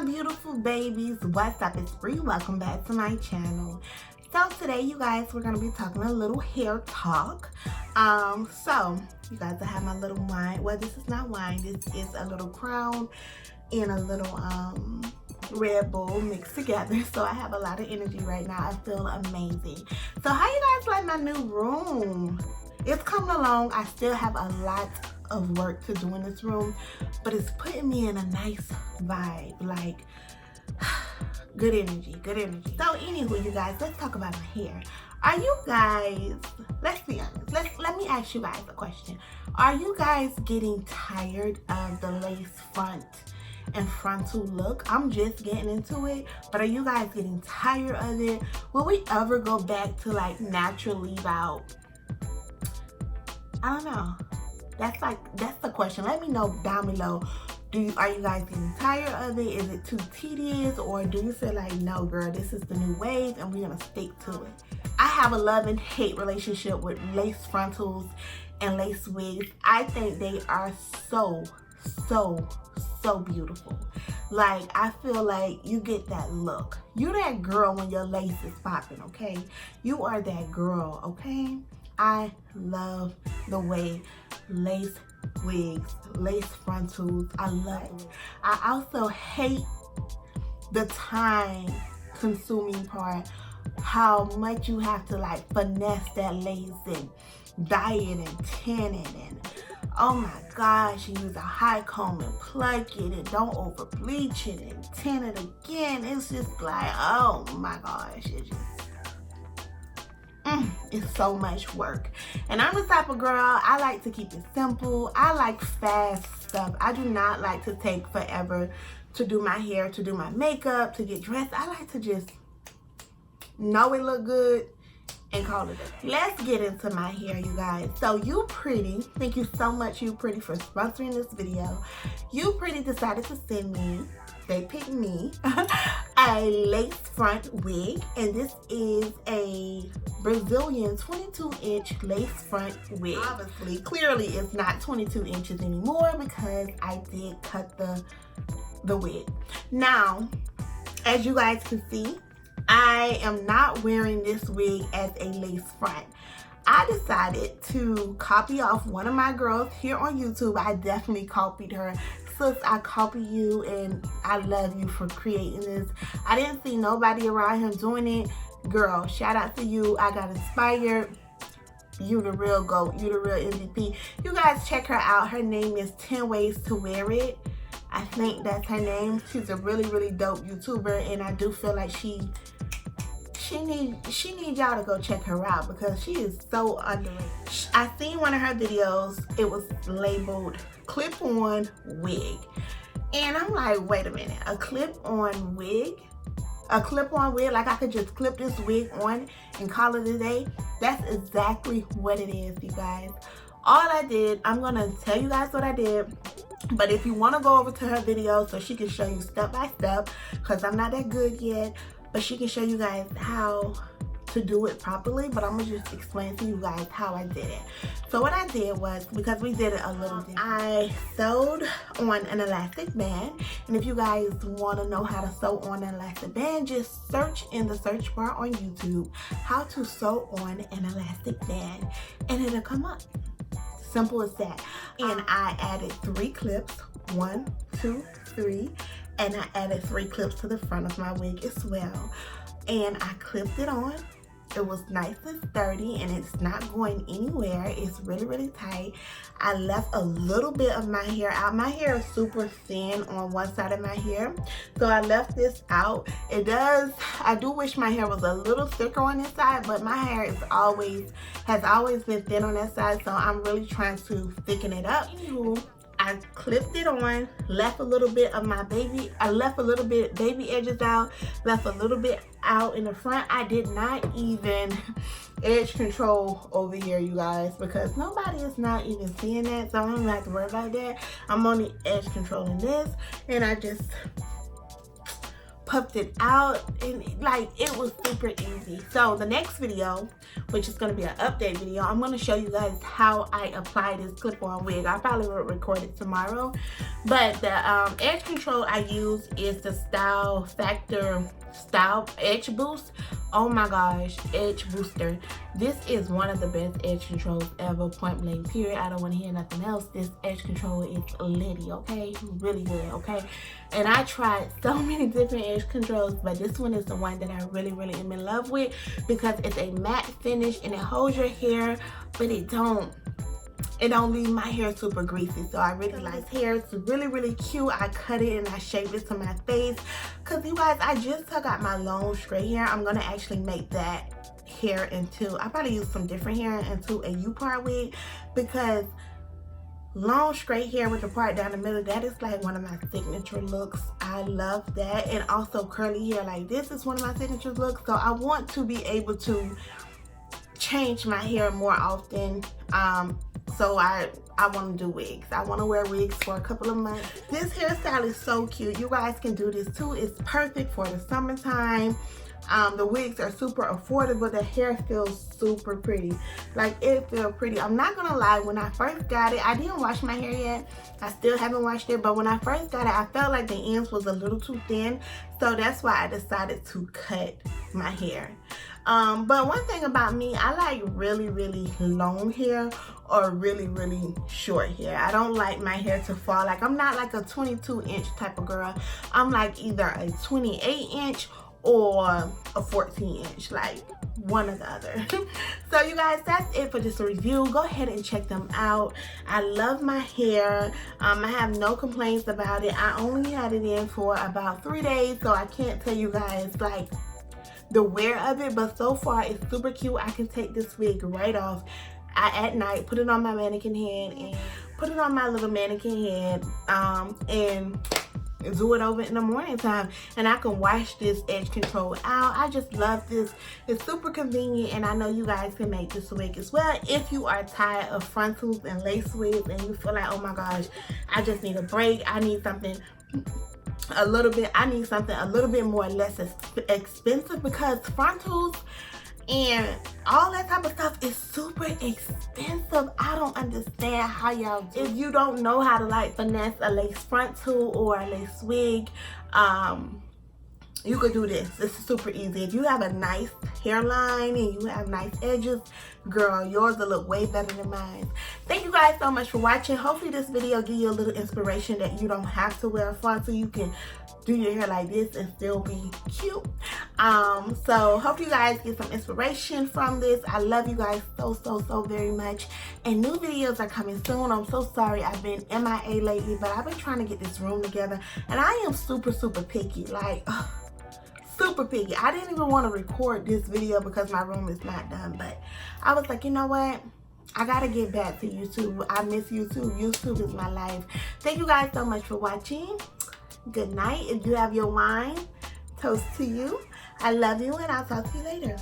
my beautiful babies, what's up? It's Bree. Welcome back to my channel. So today you guys, we're going to be talking a little hair talk. So you guys, I have my little wine. Well, this is not wine, this is a little crown and a little Red Bull mixed together. So I have a lot of energy right now. I feel amazing. So how you guys like my new room? It's coming along. I still have a lot of work to do in this room, but it's putting me in a nice vibe, like good energy. So anywho, you guys, let's talk about my hair. Are you guys, let's be honest, let me ask you guys a question. Are you guys getting tired of the lace front and frontal look? I'm just getting into it, but are you guys getting tired of it? Will we ever go back to like natural leave out? I don't know. That's the question. Let me know down below. Are you guys getting tired of it? Is it too tedious, or do you feel like, no girl, this is the new wave and we're gonna stick to it? I have a love and hate relationship with lace frontals and lace wigs. I think they are so beautiful. Like, I feel like you get that look. You're that girl when your lace is popping, okay? You are that girl, okay? I love the way lace wigs, lace frontals, I love it. I also hate the time consuming part, how much you have to like finesse that lace and dye it and tin it, and oh my gosh, you use a high comb and pluck it and don't over bleach it and tin it again. It's just like, oh my gosh, it's so much work. And I'm the type of girl, I like to keep it simple. I like fast stuff. I do not like to take forever to do my hair, to do my makeup, to get dressed. I like to just know it look good and call it a day. Let's get into my hair, you guys. So Upretty, thank you so much, Upretty, for sponsoring this video. Upretty decided to send me, they picked me, a lace front wig, and this is a Brazilian 22-inch lace front wig. Obviously, clearly it's not 22 inches anymore because I did cut the wig. Now, as you guys can see, I am not wearing this wig as a lace front. I decided to copy off one of my girls here on YouTube. I definitely copied her. Sis, I copy you and I love you for creating this. I didn't see nobody around here doing it. Girl, shout out to you. I got inspired. You the real GOAT. You the real MVP. You guys check her out. Her name is 10 Ways to Wear It. I think that's her name. She's a really dope YouTuber, and I do feel like she needs y'all to go check her out because she is so underrated. I seen one of her videos. It was labeled clip-on wig, and I'm like, wait a minute, a clip-on wig? A clip-on wig? Like I could just clip this wig on and call it a day? That's exactly what it is, you guys. All I did, I'm gonna tell you guys what I did, but if you want to go over to her video so she can show you step by step, because I'm not that good yet, but she can show you guys how to do it properly. But I'm gonna just explain to you guys how I did it. So what I did was, because we did it a little different, I sewed on an elastic band. And if you guys want to know how to sew on an elastic band, just search in the search bar on YouTube how to sew on an elastic band, and it'll come up. Simple as that. And I added 3 clips, 1, 2, 3, and I added 3 clips to the front of my wig as well. And I clipped it on. It was nice and sturdy, and it's not going anywhere. It's really tight. I left a little bit of my hair out. My hair is super thin on one side of my hair, so I left this out. I do wish my hair was a little thicker on this side, but my hair has always been thin on that side, so I'm really trying to thicken it up. I clipped it on, left a little bit of my baby edges out, left a little bit out in the front. I did not even edge control over here, you guys, because nobody is not even seeing that, so I don't have to worry about that. I'm only edge controlling this, and I just puffed it out, and like it was super easy. So the next video, which is going to be an update video, I'm going to show you guys how I apply this clip-on wig. I probably will record it tomorrow, but the edge control I use is the Style Factor Style Edge Boost. Oh my gosh, edge booster. This is one of the best edge controls ever, point blank period. I don't want to hear nothing else. This edge control is litty, okay? Really good, okay? And I tried so many different edge controls, but this one is the one that I really am in love with, because it's a matte finish and it holds your hair, but it don't leave my hair super greasy. So I really like hair. It's really cute. I cut it and I shaved it to my face, because you guys, I just took out my long straight hair. I'm gonna actually make that hair into, I probably use some different hair into a U-part wig, because long straight hair with the part down the middle, that is like one of my signature looks. I love that. And also curly hair like this is one of my signature looks. So I want to be able to change my hair more often. So I want to do wigs. I want to wear wigs for a couple of months. This hairstyle is so cute. You guys can do this too. It's perfect for the summertime. The wigs are super affordable. The hair feels super pretty. Like, it feels pretty. I'm not gonna lie, when I first got it, I didn't wash my hair yet. I still haven't washed it, but when I first got it, I felt like the ends was a little too thin. So that's why I decided to cut my hair. But one thing about me, I like really long hair or really short hair. I don't like my hair to fall. Like, I'm not like a 22-inch type of girl. I'm like either a 28-inch or a 14-inch, like one or the other. So you guys, that's it for this review. Go ahead and check them out. I love my hair. I have no complaints about it. I only had it in for about 3 days, so I can't tell you guys like the wear of it, but so far it's super cute. I can take this wig right off at night, put it on my mannequin head, and put it on my little mannequin head, and do it over in the morning time, and I can wash this edge control out. I just love this. It's super convenient, and I know you guys can make this wig as well if you are tired of frontals and lace wigs and you feel like, oh my gosh, I just need a break. I need something a little bit more less expensive, because frontals and all that type of stuff is super expensive. I don't understand how y'all do. If you don't know how to like finesse a lace frontal or a lace wig, you could do this. This is super easy. If you have a nice hairline and you have nice edges, girl, yours will look way better than mine. Thank you guys so much for watching. Hopefully this video give you a little inspiration that you don't have to wear a frontal. You can do your hair like this and still be cute. So hope you guys get some inspiration from this. I love you guys so very much, and new videos are coming soon. I'm so sorry I've been MIA lately, but I've been trying to get this room together, and I am super picky, like super picky. I didn't even want to record this video because my room is not done, but I was like, you know what, I gotta get back to YouTube. I miss YouTube. YouTube is my life. Thank you guys so much for watching. Good night. If you have your wine, toast to you. I love you, and I'll talk to you later.